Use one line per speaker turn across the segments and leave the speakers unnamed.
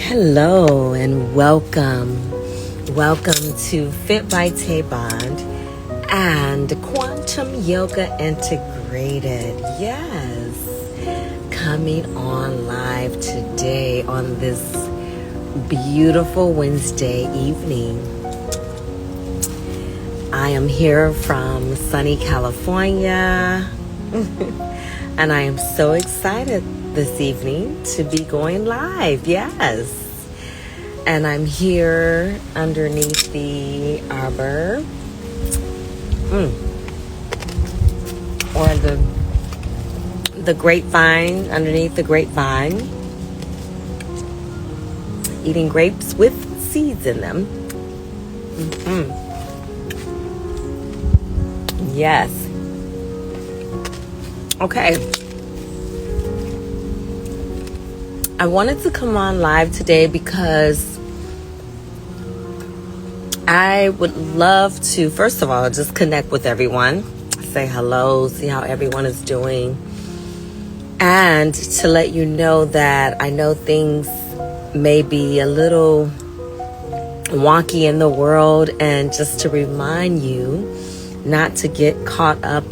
Hello and welcome. Welcome to Fit by Tae Bond and Quantum Yoga Integrated. Yes, coming on live today on this beautiful Wednesday evening. I am here from sunny California and I am so excited this evening to be going live. Yes, and I'm here underneath the arbor or the grapevine, underneath the grapevine, eating grapes with seeds in them. Yes. Okay. I wanted to come on live today because I would love to, first of all, just connect with everyone, say hello, see how everyone is doing, and to let you know that I know things may be a little wonky in the world, and just to remind you not to get caught up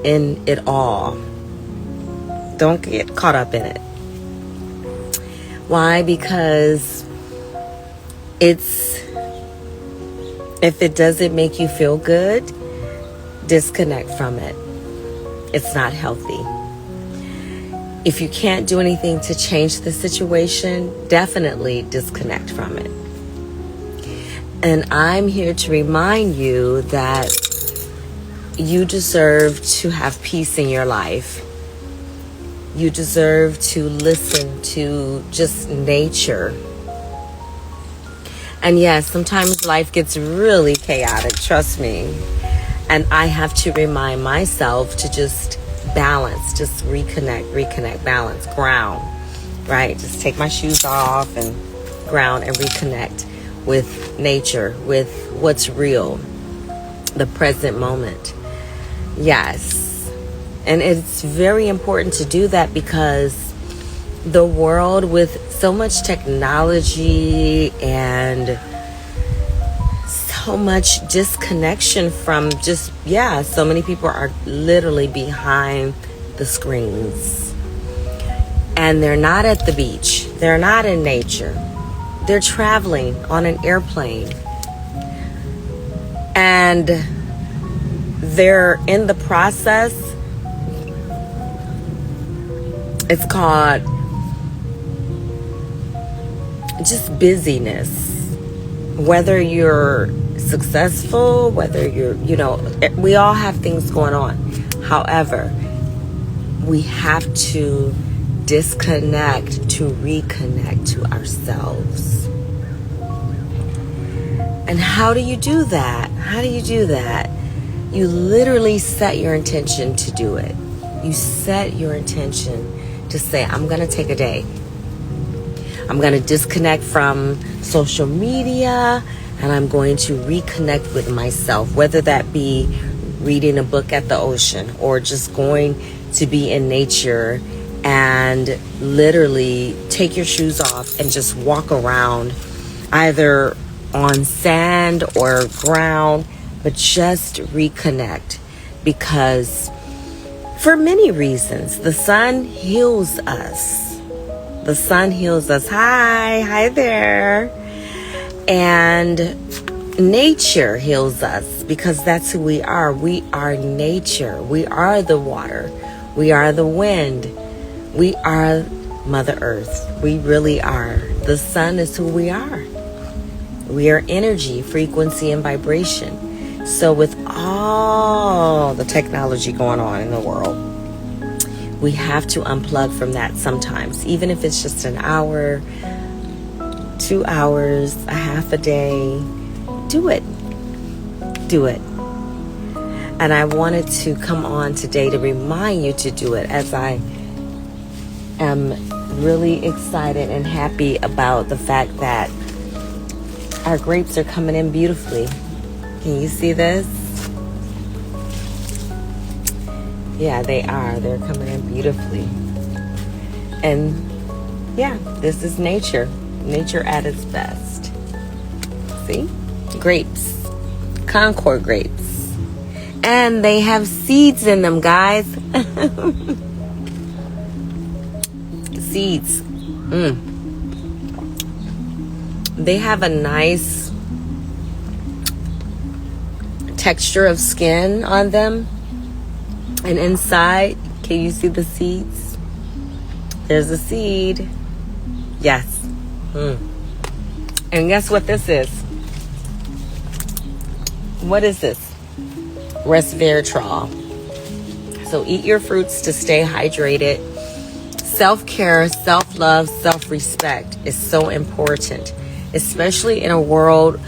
in it all. Don't get caught up in it. Why? Because if it doesn't make you feel good, disconnect from it. It's not healthy. If you can't do anything to change the situation, definitely disconnect from it. And I'm here to remind you that you deserve to have peace in your life. You deserve to listen to just nature. And yes, sometimes life gets really chaotic, trust me. And I have to remind myself to just balance, just reconnect, balance, ground, right? Just take my shoes off and ground and reconnect with nature, with what's real, the present moment. Yes. And it's very important to do that because the world with so much technology and so much disconnection from so many people are literally behind the screens. And they're not at the beach. They're not in nature. They're traveling on an airplane. And they're in the process. It's called just busyness. Whether you're successful, whether you're, we all have things going on. However, we have to disconnect to reconnect to ourselves. And how do you do that? You literally set your intention to do it. You set your intention to say, I'm going to take a day. I'm going to disconnect from social media and I'm going to reconnect with myself, whether that be reading a book at the ocean or just going to be in nature and literally take your shoes off and just walk around either on sand or ground, but just reconnect. Because for many reasons, the sun heals us. The sun heals us. Hi there. And nature heals us because that's who we are. We are nature. We are the water. We are the wind. We are Mother Earth. We really are. The sun is who we are. We are energy, frequency, and vibration. So with all the technology going on in the world, we have to unplug from that sometimes, even if it's just an hour, 2 hours, a half a day. Do it. And I wanted to come on today to remind you to do it, as I am really excited and happy about the fact that our grapes are coming in beautifully. Can you see this? Yeah, they are. They're coming in beautifully. And yeah, this is nature. Nature at its best. See? Grapes. Concord grapes. And they have seeds in them, guys. Seeds. They have a nice texture of skin on them. And inside, can you see the seeds? There's a seed. Yes. And guess what this is? What is this? Resveratrol. So eat your fruits to stay hydrated. Self-care, self-love, self-respect is so important, especially in a world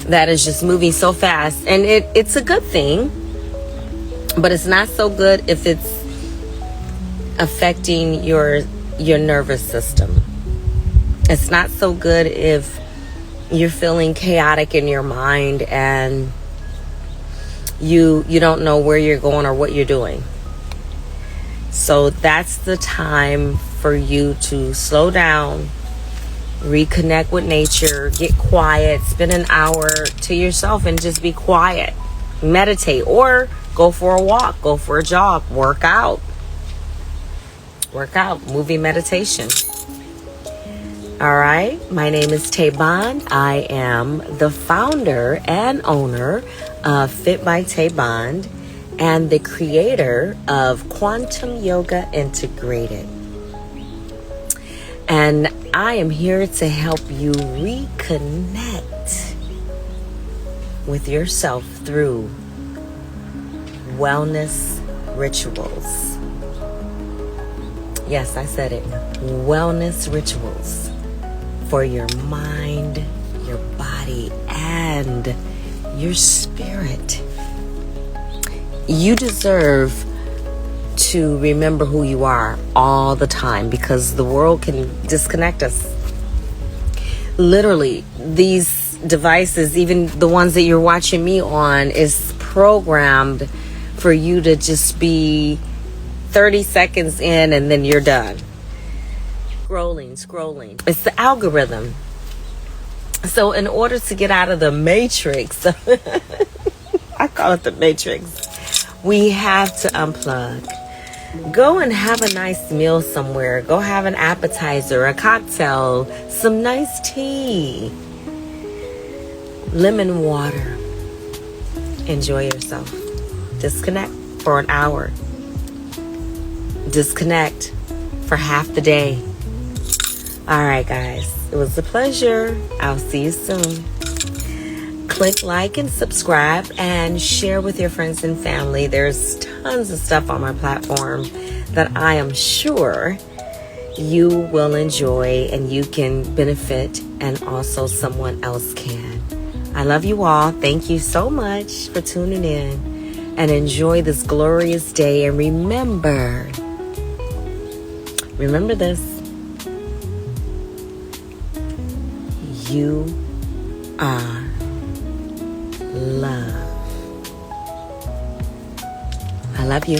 that is just moving so fast. And it's a good thing, but it's not so good if it's affecting your nervous system. It's not so good if you're feeling chaotic in your mind and you don't know where you're going or what you're doing. So that's the time for you to slow down, reconnect with nature, get quiet, spend an hour to yourself and just be quiet. Meditate or go for a walk, go for a jog, work out, movie meditation. All right, my name is Tae Bond. I am the founder and owner of Fit by Tae Bond and the creator of Quantum Yoga Integrated. And I am here to help you reconnect with yourself through wellness rituals. Yes, I said it. Wellness rituals for your mind, your body, and your spirit. You deserve to remember who you are all the time because the world can disconnect us. Literally, these devices, even the ones that you're watching me on, is programmed for you to just be 30 seconds in and then you're done. Scrolling. It's the algorithm. So in order to get out of the matrix, I call it the matrix, we have to unplug. Go and have a nice meal somewhere. Go have an appetizer, a cocktail, some nice tea, lemon water. Enjoy yourself. Disconnect for an hour. Disconnect for half the day. All right, guys. It was a pleasure. I'll see you soon. Click like and subscribe and share with your friends and family. There's tons of stuff on my platform that I am sure you will enjoy and you can benefit, and also someone else can. I love you all. Thank you so much for tuning in and enjoy this glorious day. And remember this. You are love. I love you.